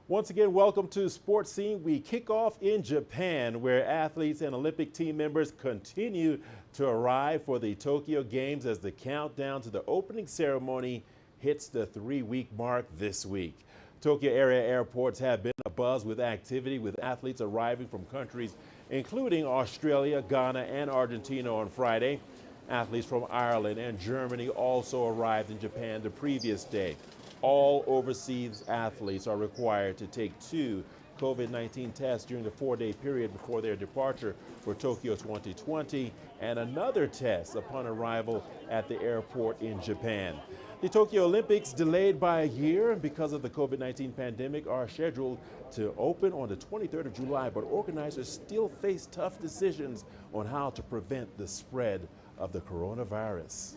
Once again, welcome to Sports Scene. We kick off in Japan, where athletes and Olympic team members continue to arrive for the Tokyo Games as the countdown to the opening ceremony hits the 3-week mark this week. Tokyo area airports have been abuzz with activity, with athletes arriving from countries including Australia, Ghana, and Argentina on Friday. Athletes from Ireland and Germany also arrived in Japan the previous day. All overseas athletes are required to take 2 COVID-19 tests during the 4-day period before their departure for Tokyo 2020 and another test upon arrival at the airport in Japan. The Tokyo Olympics, delayed by a year because of the COVID-19 pandemic, are scheduled to open on the 23rd of July, but organizers still face tough decisions on how to prevent the spread of the coronavirus.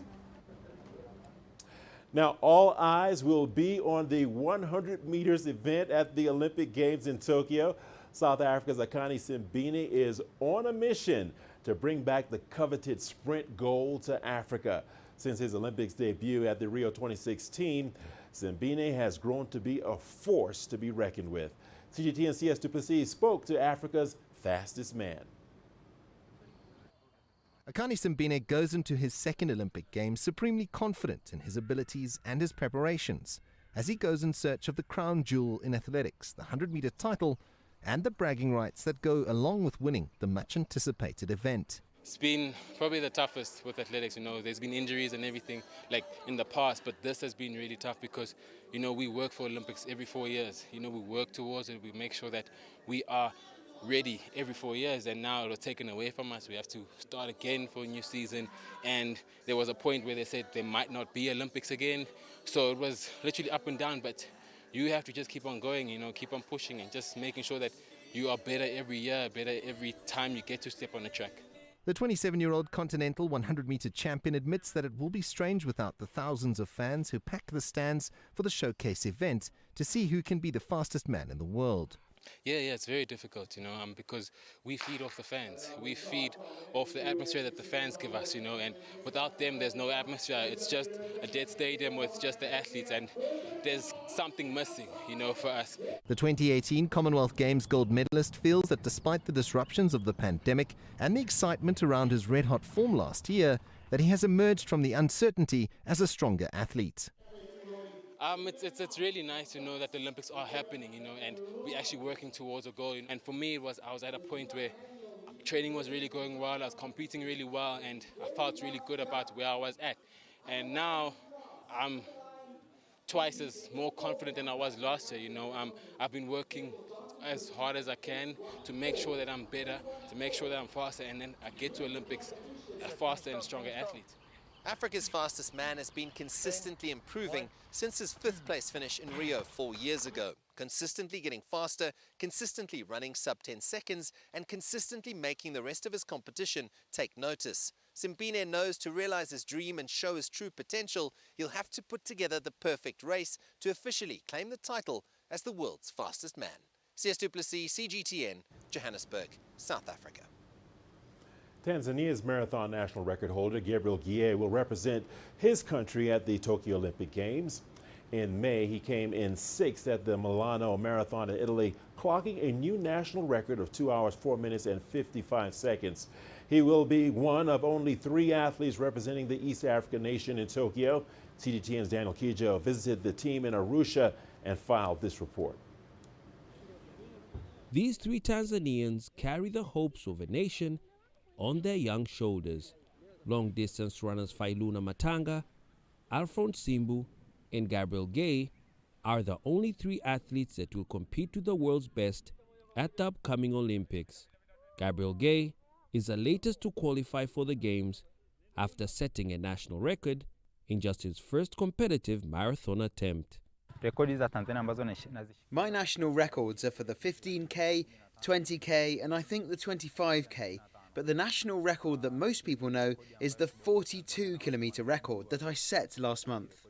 Now, all eyes will be on the 100 meters event at the Olympic Games in Tokyo. South Africa's Akani Simbine is on a mission to bring back the coveted sprint gold to Africa. Since his Olympics debut at the Rio 2016, Simbine has grown to be a force to be reckoned with. CGTN CS Duplessis spoke to Africa's fastest man. Akani Simbine goes into his second Olympic Games supremely confident in his abilities and his preparations as he goes in search of the crown jewel in athletics, the 100-meter title, and the bragging rights that go along with winning the much-anticipated event. It's been probably the toughest with athletics, there's been injuries and everything like in the past, but this has been really tough because, we work for Olympics every 4 years. We work towards it, we make sure that we are ready every 4 years, and now it was taken away from us. We have to start again for a new season, and there was a point where they said there might not be Olympics again, so it was literally up and down, but you have to just keep on going, keep on pushing and just making sure that you are better every year, better every time you get to step on the track. The 27-year-old continental 100-meter champion admits that it will be strange without the thousands of fans who pack the stands for the showcase event to see who can be the fastest man in the world. Yeah, it's very difficult, because we feed off the fans. We feed off the atmosphere that the fans give us, and without them, there's no atmosphere. It's just a dead stadium with just the athletes, and there's something missing, for us. The 2018 Commonwealth Games gold medalist feels that despite the disruptions of the pandemic and the excitement around his red-hot form last year, that he has emerged from the uncertainty as a stronger athlete. It's really nice to know that the Olympics are happening, and we're actually working towards a goal. And for me, I was at a point where training was really going well, I was competing really well, and I felt really good about where I was at. And now I'm twice as more confident than I was last year. I've been working as hard as I can to make sure that I'm better, to make sure that I'm faster, and then I get to Olympics a faster and stronger athlete. Africa's fastest man has been consistently improving since his 5th place finish in Rio 4 years ago. Consistently getting faster, consistently running sub 10 seconds, and consistently making the rest of his competition take notice. Simbine knows to realize his dream and show his true potential, he'll have to put together the perfect race to officially claim the title as the world's fastest man. CS Duplessis, CGTN, Johannesburg, South Africa. Tanzania's marathon national record holder Gabriel Guie will represent his country at the Tokyo Olympic Games. In May, he came in 6th at the Milano Marathon in Italy, clocking a new national record of 2 hours, 4 minutes, and 55 seconds. He will be one of only 3 athletes representing the East African nation in Tokyo. CGTN's Daniel Kijo visited the team in Arusha and filed this report. These 3 Tanzanians carry the hopes of a nation on their young shoulders. Long-distance runners Failuna Matanga, Alphonse Simbu, and Gabriel Guie are the only 3 athletes that will compete to the world's best at the upcoming Olympics. Gabriel Guie is the latest to qualify for the Games after setting a national record in just his first competitive marathon attempt. My national records are for the 15K, 20K, and I think the 25K. But the national record that most people know is the 42-kilometer record that I set last month.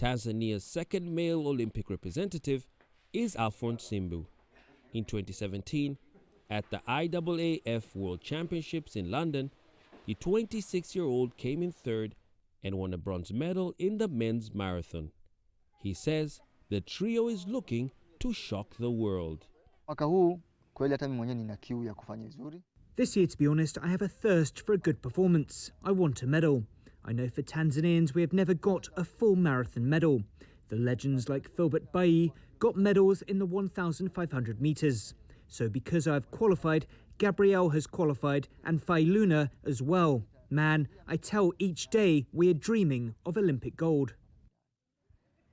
Tanzania's second male Olympic representative is Alphonse Simbu. In 2017, at the IAAF World Championships in London, the 26-year-old came in 3rd and won a bronze medal in the men's marathon. He says the trio is looking to shock the world. Mwaka huu kweli hata mimi mwenyewe nina kiu ya kufanya vizuri. This year, to be honest, I have a thirst for a good performance. I want a medal. I know for Tanzanians we have never got a full marathon medal. The legends like Filbert Bayi got medals in the 1,500 metres. So because I've qualified, Gabrielle has qualified and Failuna as well. Man, I tell each day we are dreaming of Olympic gold.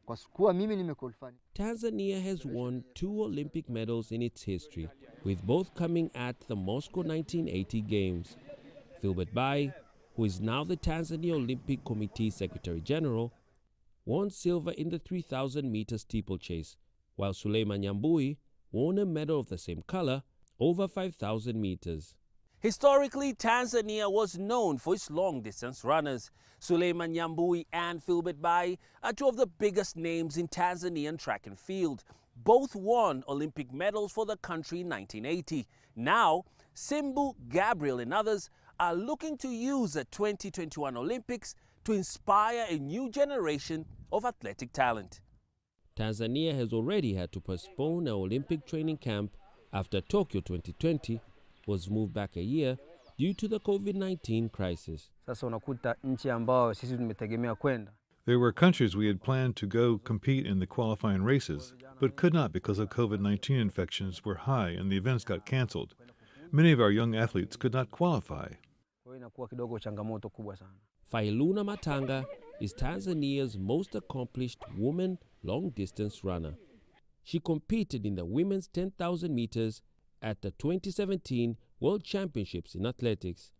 Kwa kuwa mimi nimequalify. Tanzania has won 2 Olympic medals in its history, with both coming at the Moscow 1980 Games. Filbert Bayi, who is now the Tanzania Olympic Committee Secretary General, won silver in the 3,000-meter steeplechase, while Suleiman Nyambui won a medal of the same color over 5,000 meters. Historically, Tanzania was known for its long-distance runners. Suleiman Nyambui and Filbert Bayi are 2 of the biggest names in Tanzanian track and field. Both won Olympic medals for the country in 1980. Now, Simbu, Gabriel and others are looking to use the 2021 Olympics to inspire a new generation of athletic talent. Tanzania has already had to postpone an Olympic training camp after Tokyo 2020 was moved back a year due to the COVID-19 crisis. Sasa unakuta nchi ambao sisi tumetegemea kwenda. There were countries we had planned to go compete in the qualifying races, but could not because of COVID-19 infections were high and the events got canceled. Many of our young athletes could not qualify. Kwa hiyo inakuwa kidogo changamoto kubwa sana. Failuna Matanga is Tanzania's most accomplished woman long-distance runner. She competed in the women's 10,000 meters at the 2017 World Championships in Athletics.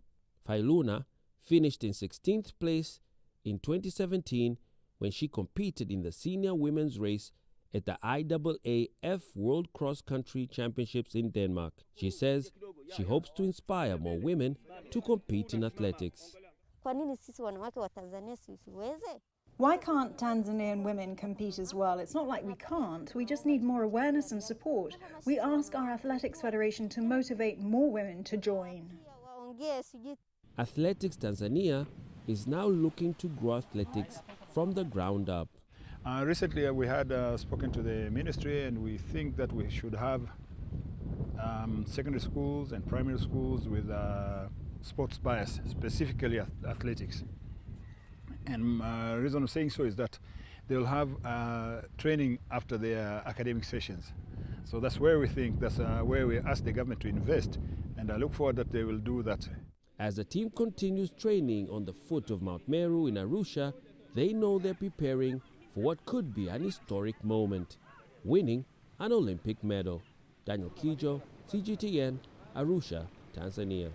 Failuna finished in 16th place in 2017 when she competed in the senior women's race at the IAAF World Cross Country Championships in Denmark. She says she hopes to inspire more women to compete in athletics. Why can't Tanzanian women compete as well? It's not like we can't. We just need more awareness and support. We ask our athletics federation to motivate more women to join. Athletics Tanzania is now looking to grow athletics from the ground up. Recently we had spoken to the ministry, and we think that we should have secondary schools and primary schools with sports bias, specifically athletics. And the reason I'm saying so is that they'll have training after their academic sessions. So that's where we think, that's where we ask the government to invest, and I look forward that they will do that. As the team continues training on the foot of Mount Meru in Arusha, they know they're preparing for what could be an historic moment, winning an Olympic medal. Daniel Kijo, CGTN, Arusha, Tanzania.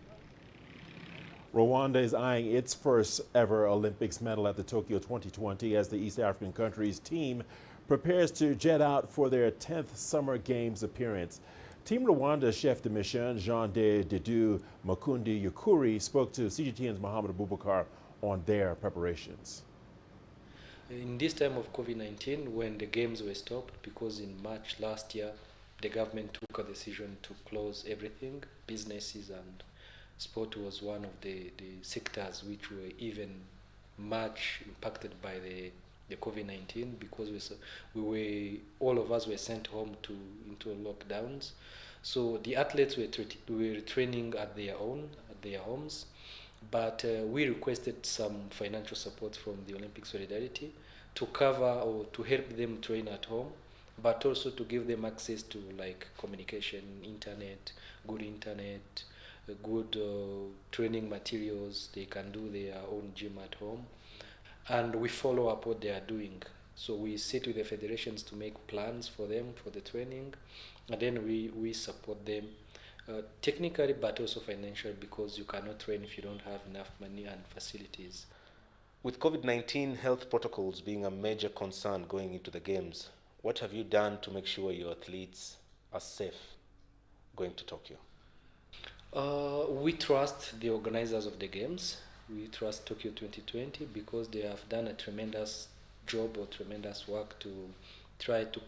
Rwanda is eyeing its first ever Olympics medal at the Tokyo 2020 as the East African country's team prepares to jet out for their 10th Summer Games appearance. Team Rwanda chef de mission Jean de Didu Makundi Yukuri spoke to CGTN's Mohamed Abubakar on their preparations. In this time of COVID-19, when the games were stopped, because in March last year, the government took a decision to close everything, businesses, and sport was one of the sectors which were even much impacted by the COVID-19, because all of us were sent home into lockdowns. So the athletes were training at their homes, but we requested some financial support from the Olympic Solidarity to cover or to help them train at home, but also to give them access to like communication, good training materials. They can do their own gym at home, and we follow up what they are doing. So we sit with the federations to make plans for them for the training, and then we support them technically but also financially, because you cannot train if you don't have enough money and facilities. With COVID-19 health protocols being a major concern going into the games, what have you done to make sure your athletes are safe going to Tokyo? We trust the organizers of the games. We trust Tokyo 2020 because they have done a tremendous job or tremendous work to try to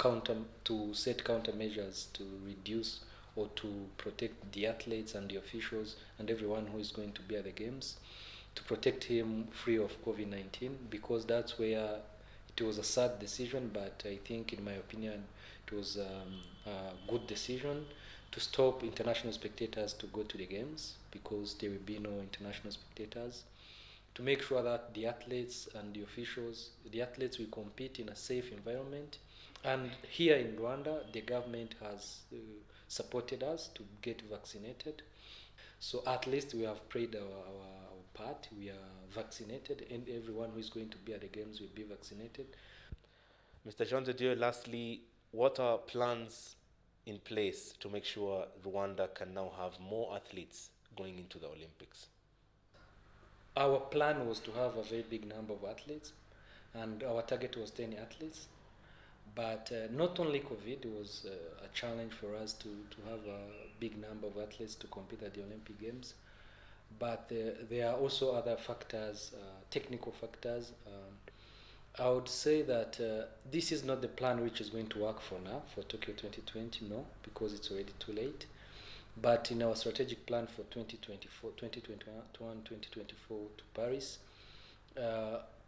set countermeasures to reduce or to protect the athletes and the officials and everyone who is going to be at the games, to protect him free of COVID-19, because that's where It was a sad decision, but I think, in my opinion, it was a good decision to stop international spectators to go to the games, because there will be no international spectators, to make sure that the athletes and the officials, the athletes will compete in a safe environment. And here in Rwanda, the government has supported us to get vaccinated. So at least we have played our part. We are vaccinated, and everyone who is going to be at the games will be vaccinated. Mr. Nta, lastly, what are plans in place to make sure Rwanda can now have more athletes going into the Olympics? Our plan was to have a very big number of athletes, and our target was 10 athletes. But not only COVID was a challenge for us to have a big number of athletes to compete at the Olympic Games, but there are also other factors, technical factors. I would say that this is not the plan which is going to work for now, for Tokyo 2020, no, because it's already too late. But in our strategic plan for 2024, 2021, 2024 to Paris,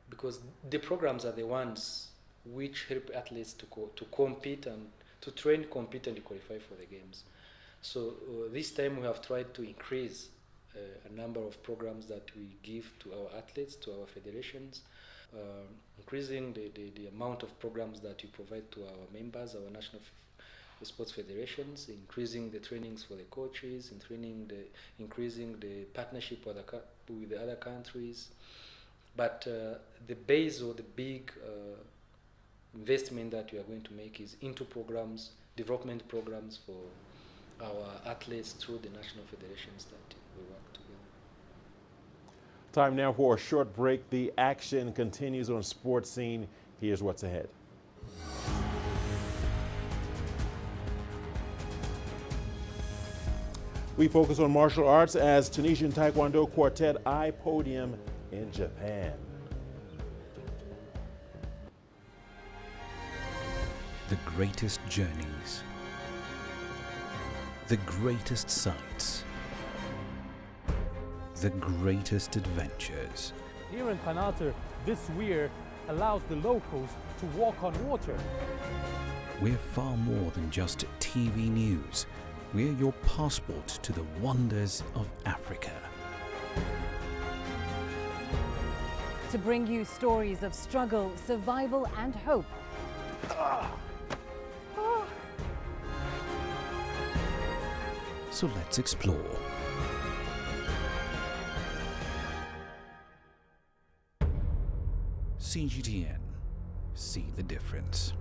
because the programs are the ones which help athletes to compete and to train, compete, and qualify for the games. So this time we have tried to increase a number of programs that we give to our athletes, to our federations, increasing the amount of programs that we provide to our members, our national sports federations, increasing the trainings for the coaches, increasing the partnership with the other countries. But the base or the big investment that we are going to make is into programs, development programs for our athletes through the national federations that we work together. Time now for a short break. The action continues on Sports Scene. Here's what's ahead. We focus on martial arts as Tunisian taekwondo quartet eye podium in Japan. The greatest journeys, the greatest sights, the greatest adventures. Here in Kanata, this weir allows the locals to walk on water. We're far more than just TV news. We're your passport to the wonders of Africa. To bring you stories of struggle, survival, and hope. So let's explore. CGTN. See the difference.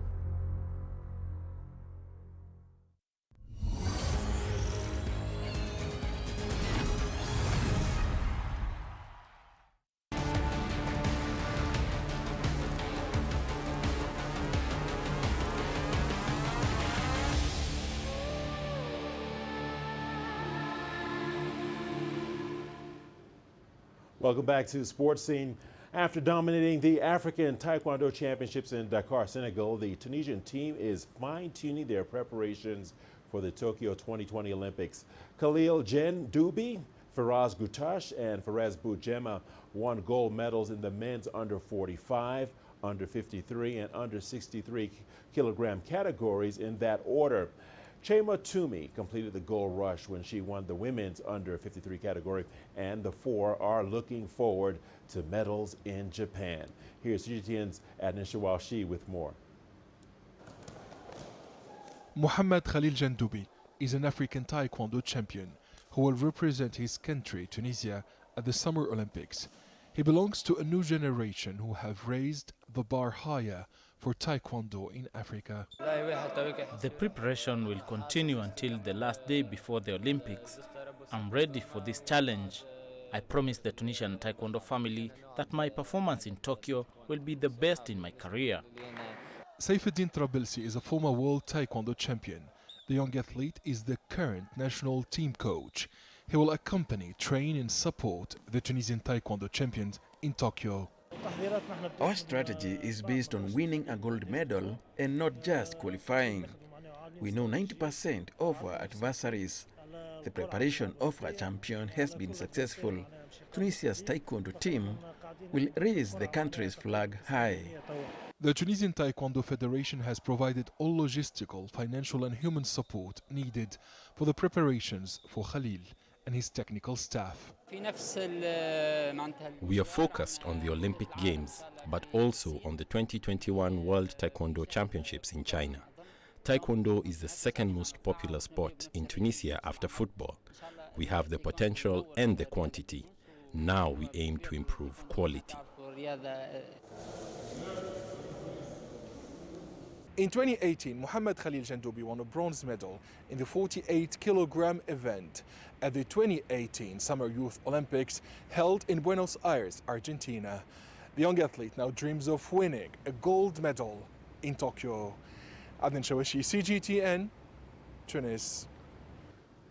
Welcome back to Sports Scene. After dominating the African Taekwondo Championships in Dakar, Senegal, the Tunisian team is fine-tuning their preparations for the Tokyo 2020 Olympics. Khalil Jen-Doubi, Firaz Goutash, and Faraz Boujema won gold medals in the men's under 45, under 53, and under 63 kilogram categories in that order. Chema Toomey completed the gold rush when she won the women's under 53 category, and the four are looking forward to medals in Japan. Here's CGTN's Adnan Shawashi with more. Mohamed Khalil Jen-Doubi is an African Taekwondo champion who will represent his country, Tunisia, at the Summer Olympics. He belongs to a new generation who have raised the bar higher for Taekwondo in Africa. The preparation will continue until the last day before the Olympics. I'm ready for this challenge. I promise the Tunisian Taekwondo family that my performance in Tokyo will be the best in my career. Saifuddin Trabilsi is a former world Taekwondo champion. The young athlete is the current national team coach. He will accompany, train and support the Tunisian Taekwondo champions in Tokyo. Our strategy is based on winning a gold medal and not just qualifying. We know 90% of our adversaries. The preparation of a champion has been successful. Tunisia's taekwondo team will raise the country's flag high. The Tunisian Taekwondo Federation has provided all logistical, financial and human support needed for the preparations for Khalil and his technical staff. We are focused on the Olympic Games, but also on the 2021 World Taekwondo Championships in China. Taekwondo is the second most popular sport in Tunisia after football. We have the potential and the quantity. Now we aim to improve quality. In 2018, Mohamed Khalil Jandoubi won a bronze medal in the 48-kilogram event at the 2018 Summer Youth Olympics held in Buenos Aires, Argentina. The young athlete now dreams of winning a gold medal in Tokyo. Adnan Shawishi, CGTN, Tunis.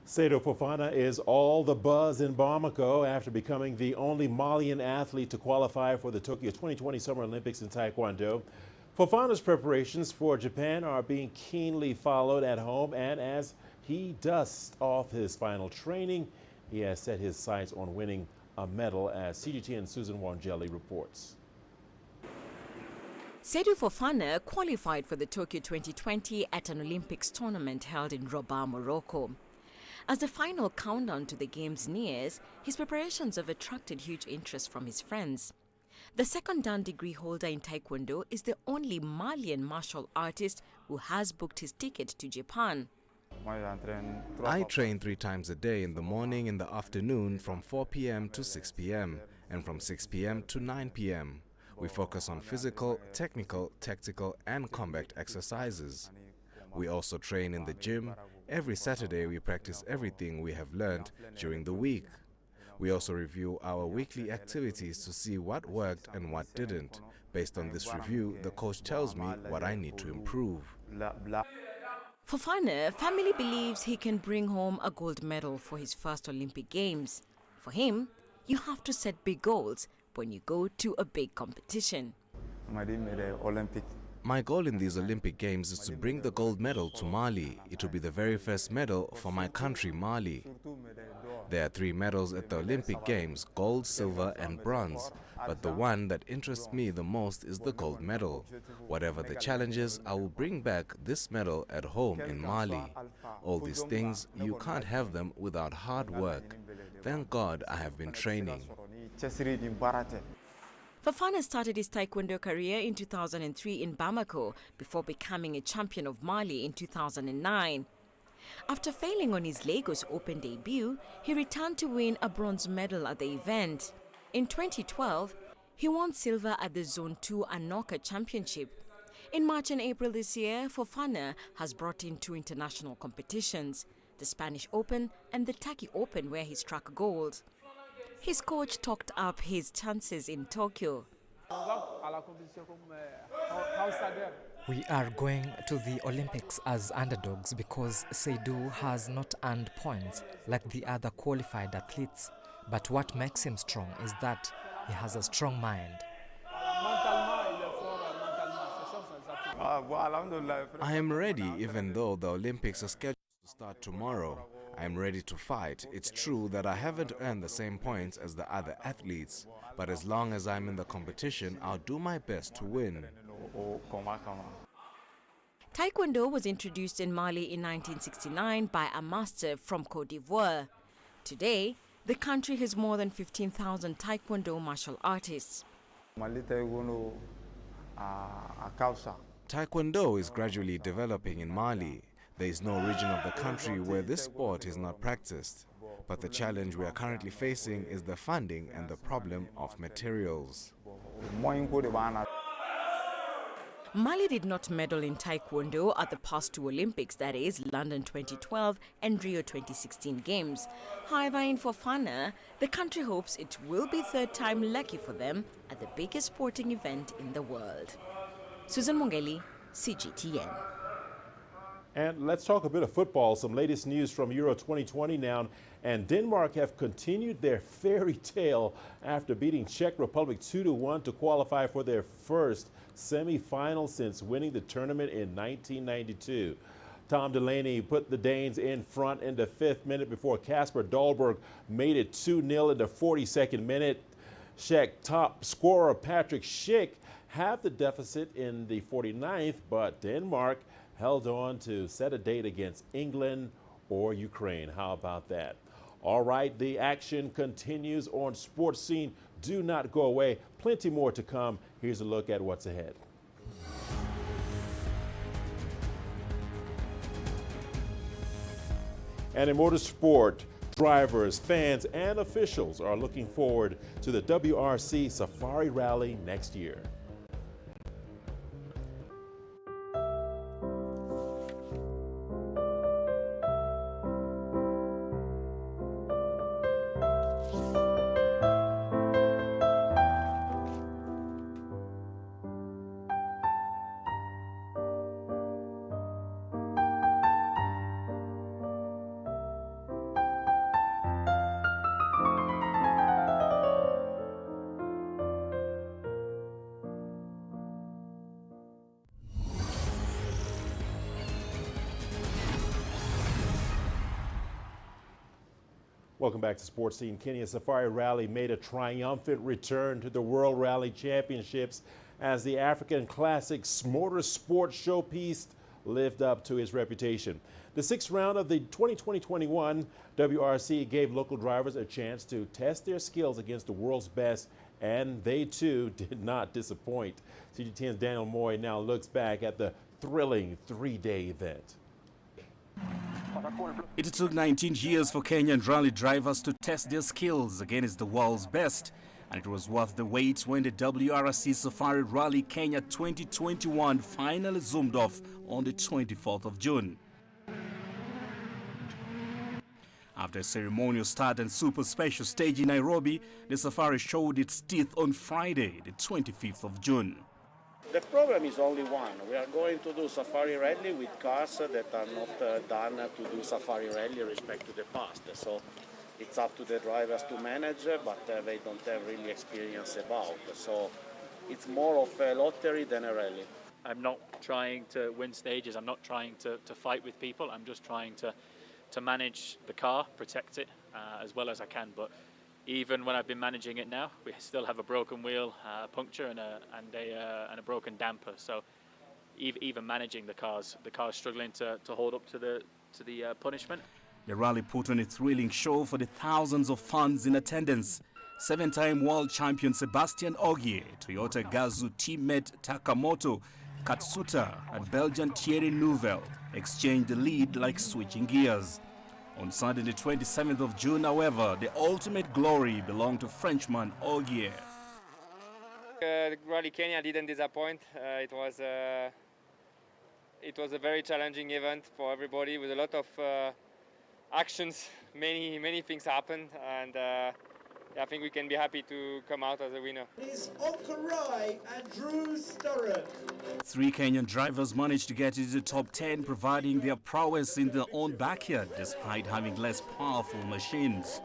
Seydou Fofana is all the buzz in Bamako after becoming the only Malian athlete to qualify for the Tokyo 2020 Summer Olympics in Taekwondo. Fofana's preparations for Japan are being keenly followed at home, and as he dusts off his final training, he has set his sights on winning a medal, as CGTN's Susan Wangeli reports. Seydou Fofana qualified for the Tokyo 2020 at an Olympics tournament held in Rabat, Morocco. As the final countdown to the Games nears, his preparations have attracted huge interest from his friends. The second Dan degree holder in Taekwondo is the only Malian martial artist who has booked his ticket to Japan. I train 3 times a day, in the morning, in the afternoon, from 4 p.m. to 6 p.m. and from 6 p.m. to 9 p.m. We focus on physical, technical, tactical and combat exercises. We also train in the gym. Every Saturday we practice everything we have learned during the week. We also review our weekly activities to see what worked and what didn't. Based on this review, the coach tells me what I need to improve. Fofana family believes he can bring home a gold medal for his first Olympic Games. For him, you have to set big goals when you go to a big competition. My goal in these Olympic Games is to bring the gold medal to Mali. It will be the very first medal for my country, Mali. There are 3 medals at the Olympic Games, gold, silver and bronze. But the one that interests me the most is the gold medal. Whatever the challenges, I will bring back this medal at home in Mali. All these things, you can't have them without hard work. Thank God I have been training. Fofana started his Taekwondo career in 2003 in Bamako before becoming a champion of Mali in 2009. After failing on his Lagos Open debut, he returned to win a bronze medal at the event. In 2012, he won silver at the Zone 2 Anoka Championship. In March and April this year, Fofana has brought in 2 international competitions, the Spanish Open and the Turkey Open, where he struck gold. His coach talked up his chances in Tokyo. We are going to the Olympics as underdogs because Seydou has not earned points like the other qualified athletes. But what makes him strong is that he has a strong mind. I am ready, even though the Olympics are scheduled to start tomorrow. I am ready to fight. It's true that I haven't earned the same points as the other athletes, but as long as I'm in the competition, I'll do my best to win. Taekwondo was introduced in Mali in 1969 by a master from Côte d'Ivoire. Today, the country has more than 15,000 Taekwondo martial artists. Taekwondo is gradually developing in Mali. There is no region of the country where this sport is not practiced. But the challenge we are currently facing is the funding and the problem of materials. Mali did not medal in Taekwondo at the past 2 Olympics, that is, London 2012 and Rio 2016 Games. However, in Fofana, the country hopes it will be 3rd time lucky for them at the biggest sporting event in the world. Susan Wangeli, CGTN. And let's talk a bit of football. Some latest news from Euro 2020 now. And Denmark have continued their fairy tale after beating Czech Republic 2-1 to qualify for their first semi-final since winning the tournament in 1992. Tom Delaney put the Danes in front in the 5th minute before Kasper Dahlberg made it 2-0 in the 42nd minute. Czech top scorer Patrick Schick halved the deficit in the 49th, but Denmark held on to set a date against England or Ukraine. How about that? All right, the action continues on Sports Scene. Do not go away. Plenty more to come. Here's a look at what's ahead. And in motorsport, drivers, fans, and officials are looking forward to the WRC Safari Rally next year. Welcome back to Sports Scene. Kenya Safari Rally made a triumphant return to the World Rally Championships as the African Classics Motorsport showpiece lived up to its reputation. The 6th round of the 2020-21 WRC gave local drivers a chance to test their skills against the world's best, and they too did not disappoint. CGTN's Daniel Moy now looks back at the thrilling 3-day event. It took 19 years for Kenyan rally drivers to test their skills against the world's best, and it was worth the wait when the WRC Safari Rally Kenya 2021 finally zoomed off on the 24th of June. After a ceremonial start and super special stage in Nairobi, the safari showed its teeth on Friday, the 25th of June. The problem is only one. We are going to do safari rally with cars that are not done to do safari rally respect to the past. So it's up to the drivers to manage, but they don't have really experience about. So it's more of a lottery than a rally. I'm not trying to win stages. I'm not trying to fight with people. I'm just trying to manage the car, protect it as well as I can. But even when I've been managing it now, we still have a broken wheel, a puncture, and a broken damper. So even managing the car's struggling to hold up to the punishment. The rally put on a thrilling show for the thousands of fans in attendance. 7-time world champion Sebastian Ogier, Toyota Gazoo teammate Takamoto Katsuta, and Belgian Thierry Neuville exchanged the lead like switching gears. On Sunday the 27th of June, however, the ultimate glory belonged to Frenchman Ogier. Rally Kenya didn't disappoint. It was a very challenging event for everybody with a lot of actions. Many things happened, and I think we can be happy to come out as a winner. Is Onkarai and Drew Sturrock. 3 Kenyan drivers managed to get into the top 10, providing their prowess in their own backyard despite having less powerful machines.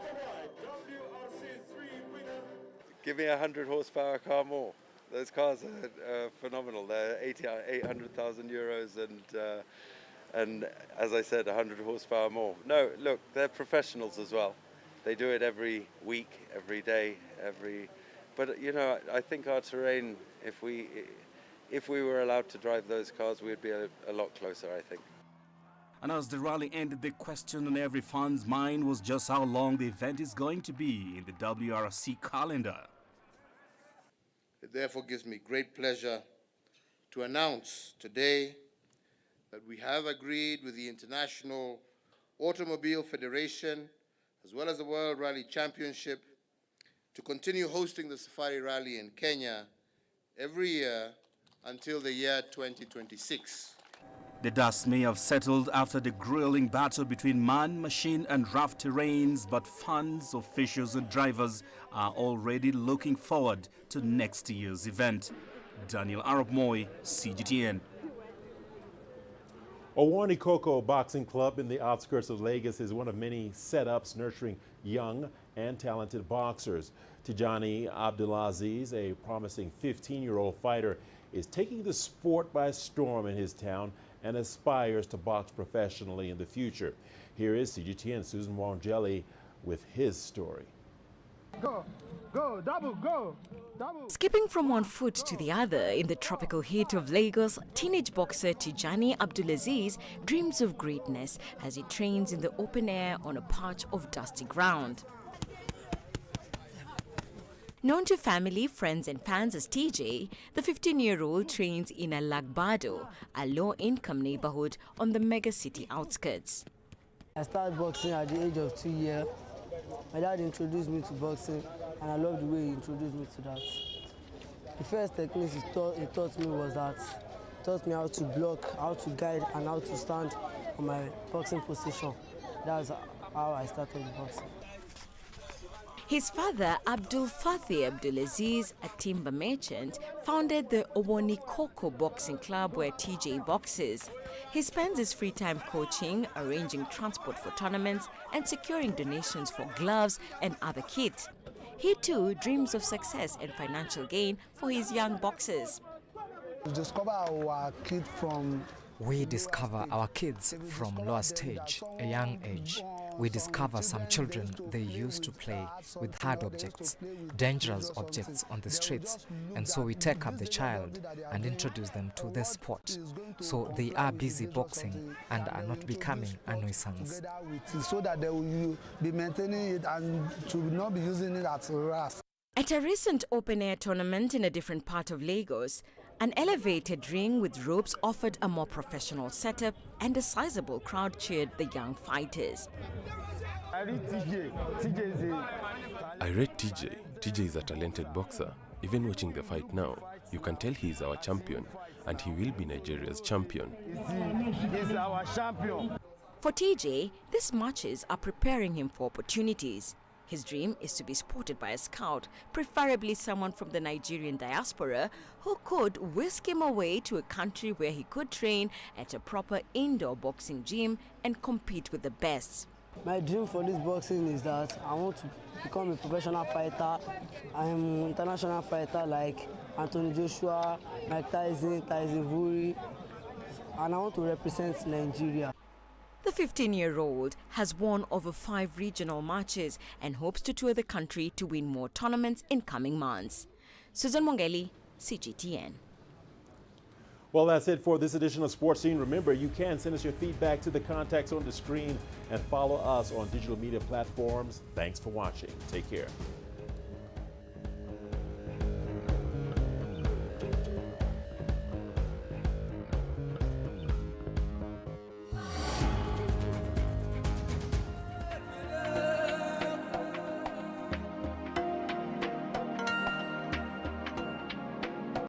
Give me a 100 horsepower car more. Those cars are phenomenal. They're 800,000 euros and as I said, 100 horsepower more. No, look, they're professionals as well. They do it every week, every day, But you know, I think our terrain, if we were allowed to drive those cars, we'd be a lot closer, I think. And as the rally ended, the question on every fan's mind was just how long the event is going to be in the WRC calendar. It therefore gives me great pleasure to announce today that we have agreed with the International Automobile Federation as well as the World Rally Championship to continue hosting the Safari Rally in Kenya every year until the year 2026. The dust may have settled after the grueling battle between man, machine and rough terrains, but fans, officials and drivers are already looking forward to next year's event. Daniel Arab Moy, CGTN. Owani Koko Boxing Club in the outskirts of Lagos is one of many setups nurturing young and talented boxers. Tijani Abdulaziz, a promising 15-year-old fighter, is taking the sport by storm in his town and aspires to box professionally in the future. Here is CGTN Susan Wangeli with his story. Go, go, double, go, double. Skipping from one foot to the other in the tropical heat of Lagos, teenage boxer Tijani Abdulaziz dreams of greatness as he trains in the open air on a patch of dusty ground. Known to family, friends and fans as TJ, the 15-year-old trains in Alagbado, a low-income neighborhood on the mega-city outskirts. I started boxing at the age of 2 years. My dad introduced me to boxing, and I love the way he introduced me to that. The first technique he taught me was that he taught me how to block, how to guide, and how to stand on my boxing position. That's how I started boxing. His father, Abdul Fatih Abdulaziz, a timber merchant, founded the Owoni Koko Boxing Club where TJ boxes. He spends his free time coaching, arranging transport for tournaments, and securing donations for gloves and other kit. He too dreams of success and financial gain for his young boxers. We discover our kids from lower stage, a young age. We discover some children, they used to play with hard objects, dangerous objects on the streets, and so we take up the child and introduce them to the sport. So they are busy boxing and are not becoming a nuisance. So that they will be maintaining it and to not be using it as a raft. At a recent open-air tournament in a different part of Lagos, an elevated ring with ropes offered a more professional setup, and a sizable crowd cheered the young fighters. I rate TJ. TJ is a talented boxer. Even watching the fight now, you can tell he is our champion, and he will be Nigeria's champion. He's our champion. For TJ, these matches are preparing him for opportunities. His dream is to be supported by a scout, preferably someone from the Nigerian diaspora, who could whisk him away to a country where he could train at a proper indoor boxing gym and compete with the best. My dream for this boxing is that I want to become a professional fighter. I'm an international fighter like Anthony Joshua, Mike Tyson, Tyson Fury, and I want to represent Nigeria. The 15-year-old has won over 5 regional matches and hopes to tour the country to win more tournaments in coming months. Susan Mongeli, CGTN. Well, that's it for this edition of Sports Scene. Remember, you can send us your feedback to the contacts on the screen and follow us on digital media platforms. Thanks for watching. Take care.